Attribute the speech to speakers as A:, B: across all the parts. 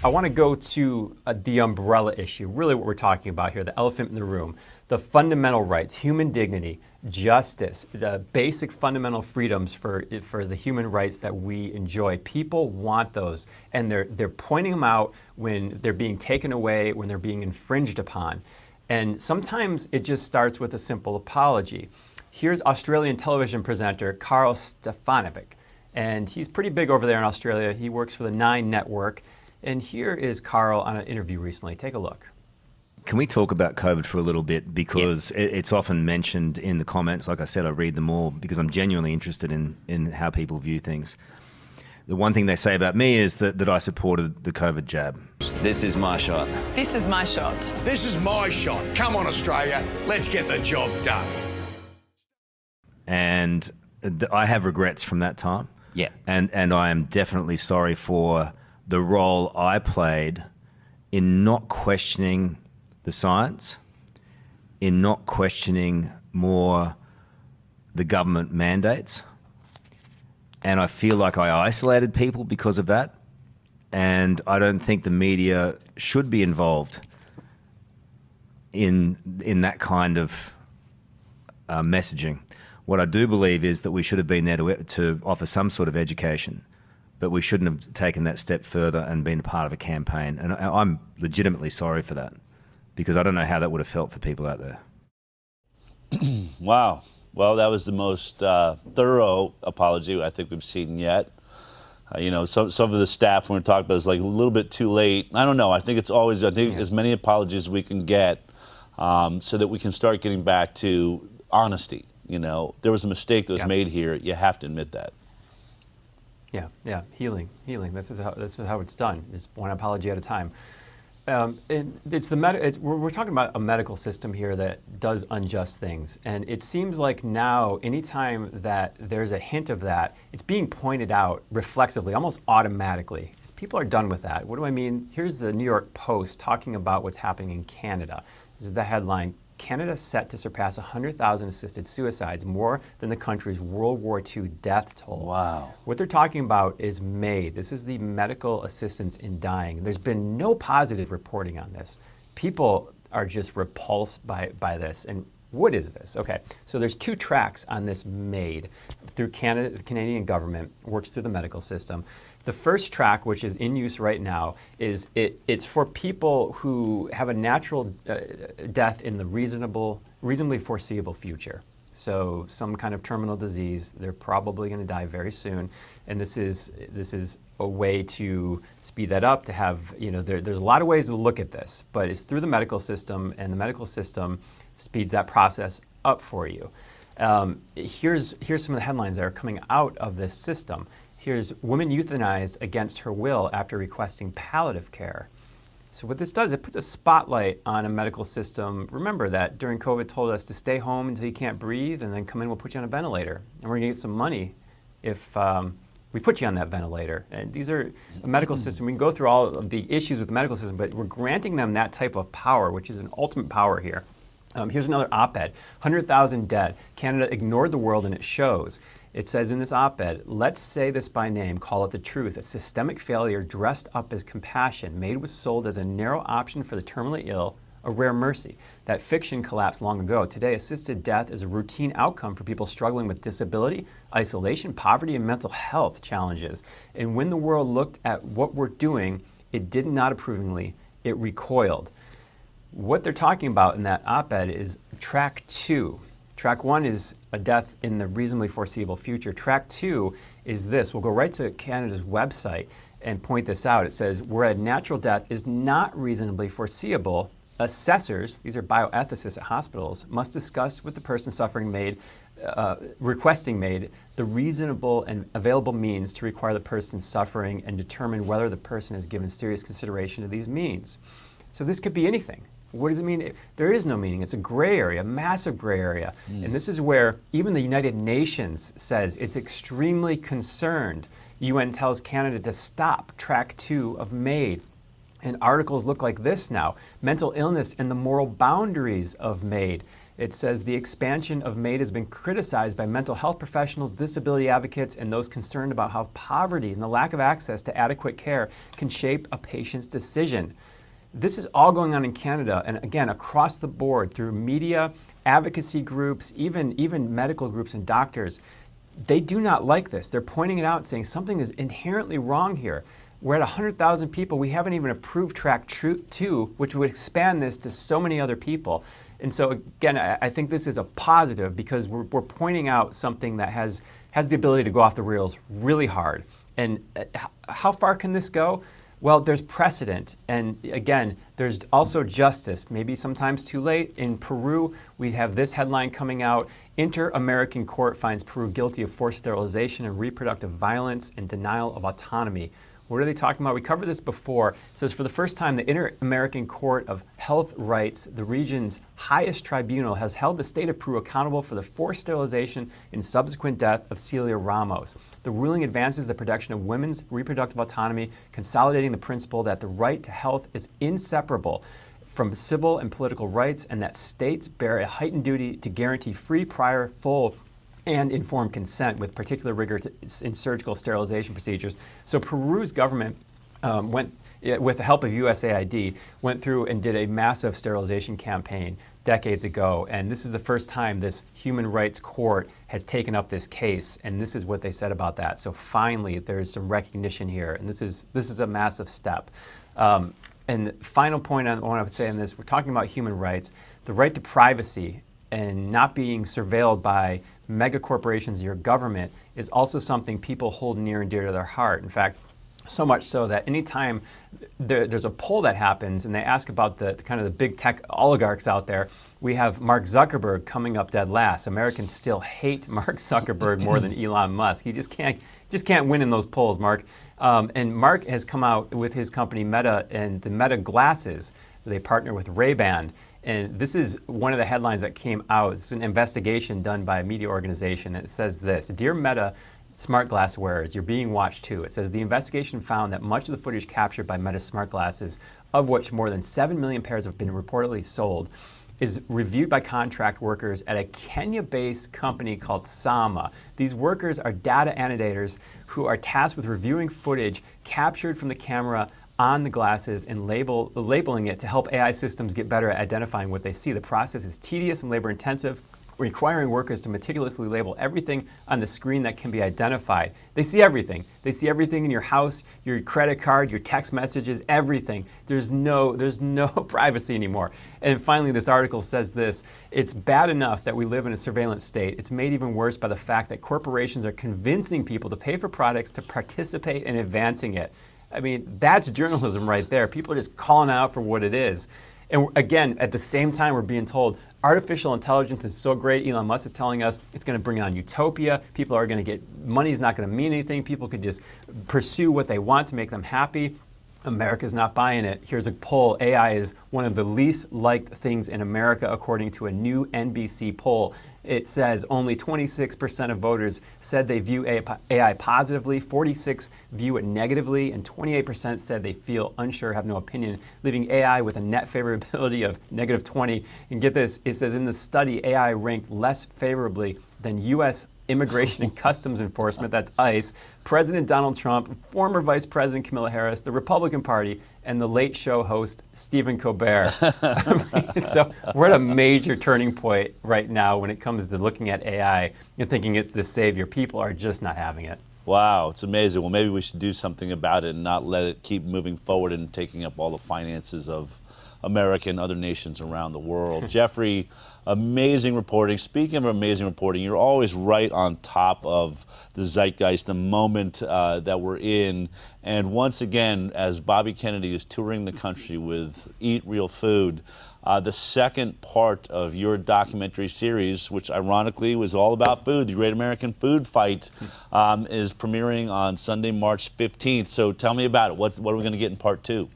A: I want to go to the umbrella issue, really what we're talking about here, the elephant in the room, the fundamental rights, human dignity, justice, the basic fundamental freedoms for the human rights that we enjoy. People want those, and they're pointing them out when they're being taken away, when they're being infringed upon. And sometimes it just starts with a simple apology. Here's Australian television presenter Karl Stefanovic, and he's pretty big over there in Australia. He works for the Nine Network. And here is Karl on an interview recently. Take a look.
B: Can we talk about COVID for a little bit? Because it's often mentioned in the comments. Like I said, I read them all because I'm genuinely interested in how people view things. The one thing they say about me is that I supported the COVID jab.
C: This is my shot.
D: This is my shot.
E: This is my shot. Come on, Australia. Let's get the job done.
B: And I have regrets from that time.
C: Yeah.
B: And I am definitely sorry for the role I played in not questioning the science, in not questioning more the government mandates. And I feel like I isolated people because of that. And I don't think the media should be involved in that kind of messaging. What I do believe is that we should have been there to offer some sort of education, but we shouldn't have taken that step further and been a part of a campaign. And I'm legitimately sorry for that, because I don't know how that would have felt for people out there.
F: Wow. Well, that was the most thorough apology I think we've seen yet. Some of the staff when we're talking about is like a little bit too late. I don't know. I think it's always, as many apologies we can get so that we can start getting back to honesty. There was a mistake that was made here. You have to admit that.
A: Yeah, healing. This is how it's done. It's one apology at a time. And we're talking about a medical system here that does unjust things, and it seems like now, anytime that there's a hint of that, it's being pointed out reflexively, almost automatically. People are done with that. What do I mean? Here's the New York Post talking about what's happening in Canada. This is the headline. Canada set to surpass 100,000 assisted suicides, more than the country's World War II death toll.
F: Wow.
A: What they're talking about is MAID. This is the medical assistance in dying. There's been no positive reporting on this. People are just repulsed by this. And what is this? Okay, so there's two tracks on this MAID. Through Canada, the Canadian government works through the medical system. The first track, which is in use right now, is it's for people who have a natural death in the reasonably foreseeable future. So some kind of terminal disease, they're probably going to die very soon, and this is a way to speed that up. To have there's a lot of ways to look at this, but it's through the medical system, and the medical system speeds that process up for you. Here's some of the headlines that are coming out of this system. Here's woman euthanized against her will after requesting palliative care. So what this does, it puts a spotlight on a medical system. Remember that during COVID told us to stay home until you can't breathe, and then come in, we'll put you on a ventilator. And we're gonna get some money if we put you on that ventilator. And these are a medical system. We can go through all of the issues with the medical system, but we're granting them that type of power, which is an ultimate power here. Here's another op-ed, 100,000 dead. Canada ignored the world and it shows. It says in this op-ed, let's say this by name, call it the truth. A systemic failure dressed up as compassion. MAID was sold as a narrow option for the terminally ill, a rare mercy. That fiction collapsed long ago. Today, assisted death is a routine outcome for people struggling with disability, isolation, poverty, and mental health challenges. And when the world looked at what we're doing, it did not approvingly, it recoiled. What they're talking about in that op-ed is track 2. Track 1 is a death in the reasonably foreseeable future. Track 2 is this. We'll go right to Canada's website and point this out. It says, where a natural death is not reasonably foreseeable, assessors, these are bioethicists at hospitals, must discuss with the person suffering requesting MAID the reasonable and available means to require the person suffering and determine whether the person has given serious consideration to these means. So this could be anything. What does it mean? There is no meaning. It's a gray area, a massive gray area. And this is where even the United Nations says it's extremely concerned. UN tells Canada to stop track 2 of MAID. And articles look like this now. Mental illness and the moral boundaries of MAID. It says the expansion of MAID has been criticized by mental health professionals, disability advocates, and those concerned about how poverty and the lack of access to adequate care can shape a patient's decision. This is all going on in Canada, and again, across the board, through media, advocacy groups, even medical groups and doctors. They do not like this. They're pointing it out, saying something is inherently wrong here. We're at 100,000 people. We haven't even approved track 2, which would expand this to so many other people. And so again, I think this is a positive because we're pointing out something that has the ability to go off the rails really hard. And how far can this go? Well, there's precedent, and again, there's also justice, maybe sometimes too late. In Peru, we have this headline coming out: Inter-American Court finds Peru guilty of forced sterilization and reproductive violence and denial of autonomy. What are they talking about? We covered this before. It says, for the first time, the Inter-American Court of Health Rights, the region's highest tribunal, has held the state of Peru accountable for the forced sterilization and subsequent death of Celia Ramos. The ruling advances the protection of women's reproductive autonomy, consolidating the principle that the right to health is inseparable from civil and political rights, and that states bear a heightened duty to guarantee free, prior, full, and informed consent with particular rigor in surgical sterilization procedures. So Peru's government went, with the help of USAID, went through and did a massive sterilization campaign decades ago. And this is the first time this human rights court has taken up this case. And this is what they said about that. So finally, there's some recognition here. And this is a massive step. And the final point I want to say on this, we're talking about human rights, the right to privacy and not being surveilled by mega corporations, your government, is also something people hold near and dear to their heart. In fact, so much so that anytime there's a poll that happens and they ask about the kind of the big tech oligarchs out there, we have Mark Zuckerberg coming up dead last. Americans still hate Mark Zuckerberg more than Elon Musk. He just can't win in those polls, Mark. And Mark has come out with his company Meta and the Meta glasses. They partner with Ray-Ban. And this is one of the headlines that came out. It's an investigation done by a media organization. And it says this: Dear Meta smart glass wearers, you're being watched too. It says the investigation found that much of the footage captured by Meta smart glasses, of which more than 7 million pairs have been reportedly sold, is reviewed by contract workers at a Kenya-based company called Sama. These workers are data annotators who are tasked with reviewing footage captured from the camera on the glasses and labeling it to help AI systems get better at identifying what they see. The process is tedious and labor intensive, requiring workers to meticulously label everything on the screen that can be identified. They see everything. They see everything in your house, your credit card, your text messages, everything. There's no privacy anymore. And finally, this article says this: it's bad enough that we live in a surveillance state. It's made even worse by the fact that corporations are convincing people to pay for products to participate in advancing it. I mean, that's journalism right there. People are just calling out for what it is. And again, at the same time, we're being told artificial intelligence is so great. Elon Musk is telling us it's going to bring on utopia. People are going to get, money's not going to mean anything. People could just pursue what they want to make them happy. America's not buying it. Here's a poll. AI is one of the least liked things in America, according to a new NBC poll. It says only 26% of voters said they view AI positively, 46% view it negatively, and 28% said they feel unsure, have no opinion, leaving AI with a net favorability of -20. And get this, it says in the study, AI ranked less favorably than U.S. Immigration and Customs Enforcement, that's ICE, President Donald Trump, former Vice President Kamala Harris, the Republican Party, and the Late Show host Stephen Colbert. So we're at a major turning point right now when it comes to looking at AI and thinking it's the savior. People are just not having it.
F: Wow, it's amazing. Well, maybe we should do something about it and not let it keep moving forward and taking up all the finances of America and other nations around the world. Jeffrey, amazing reporting. Speaking of amazing reporting, you're always right on top of the zeitgeist, the moment that we're in. And once again, as Bobby Kennedy is touring the country with Eat Real Food, the second part of your documentary series, which ironically was all about food, the Great American Food Fight, is premiering on Sunday, March 15th. So tell me about it. What are we going to get in part 2?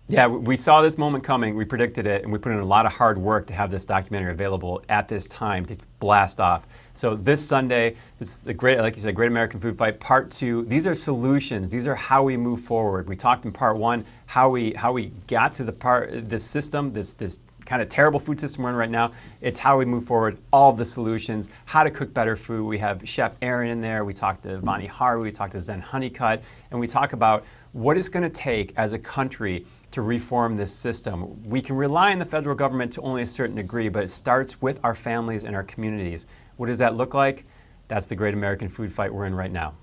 A: Yeah, we saw this moment coming, we predicted it, and we put in a lot of hard work to have this documentary available at this time to blast off. So this Sunday, this is the great, like you said, Great American Food Fight, part 2. These are solutions. These are how we move forward. We talked in part 1 how we got to this system, this kind of terrible food system we're in right now. It's how we move forward, all of the solutions, how to cook better food. We have Chef Aaron in there. We talked to Vani Harwi. We talked to Zen Honeycutt. And we talk about what it's going to take as a country to reform this system. We can rely on the federal government to only a certain degree, but it starts with our families and our communities. What does that look like? That's the great American food fight we're in right now.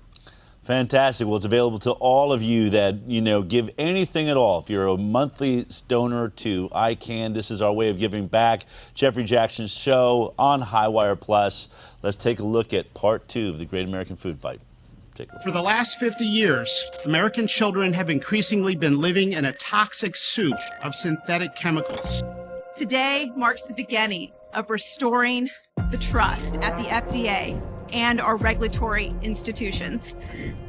F: Fantastic. Well, it's available to all of you that, give anything at all. If you're a monthly donor to ICANN, this is our way of giving back. Jeffery Jaxen's show on HighWire Plus. Let's take a look at part 2 of the Great American Food Fight.
C: For the last 50 years, American children have increasingly been living in a toxic soup of synthetic chemicals.
D: Today marks the beginning of restoring the trust at the FDA and our regulatory institutions.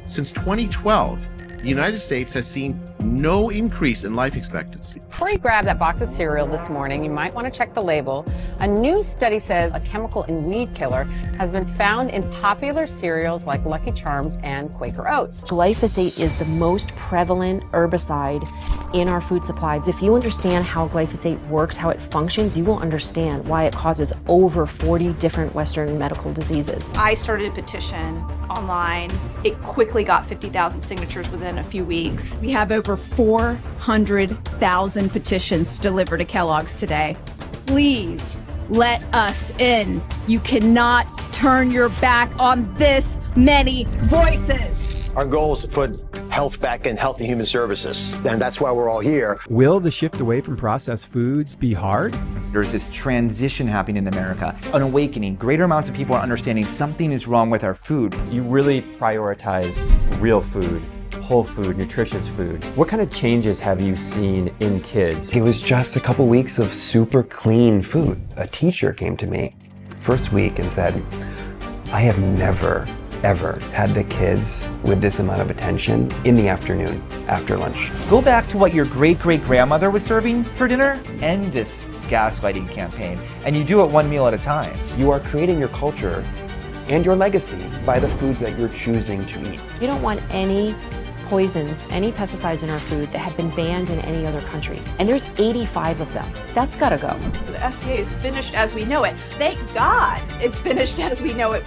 G: Since 2012, the United States has seen no increase in life expectancy.
H: Before you grab that box of cereal this morning, you might want to check the label. A new study says a chemical in weed killer has been found in popular cereals like Lucky Charms and Quaker Oats.
I: Glyphosate is the most prevalent herbicide in our food supplies. If you understand how glyphosate works, how it functions, you will understand why it causes over 40 different Western medical diseases.
D: I started a petition online. It quickly got 50,000 signatures within a few weeks. We have over 400,000 petitions to deliver to Kellogg's today. Please let us in. You cannot turn your back on this many voices.
J: Our goal is to put health back in health and human services, and that's why we're all here.
K: Will the shift away from processed foods be hard?
L: There's this transition happening in America, an awakening. Greater amounts of people are understanding something is wrong with our food.
A: You really prioritize real food, whole food, nutritious food. What kind of changes have you seen in kids?
M: It was just a couple weeks of super clean food. A teacher came to me first week and said, I have never, ever had the kids with this amount of attention in the afternoon after lunch.
L: Go back to what your great-great-grandmother was serving for dinner. End this gaslighting campaign, and you do it one meal at a time.
M: You are creating your culture and your legacy by the foods that you're choosing to eat.
I: You don't want any poisons, any pesticides in our food that have been banned in any other countries. And there's 85 of them. That's gotta go.
D: The FDA is finished as we know it. Thank God it's finished as we know it.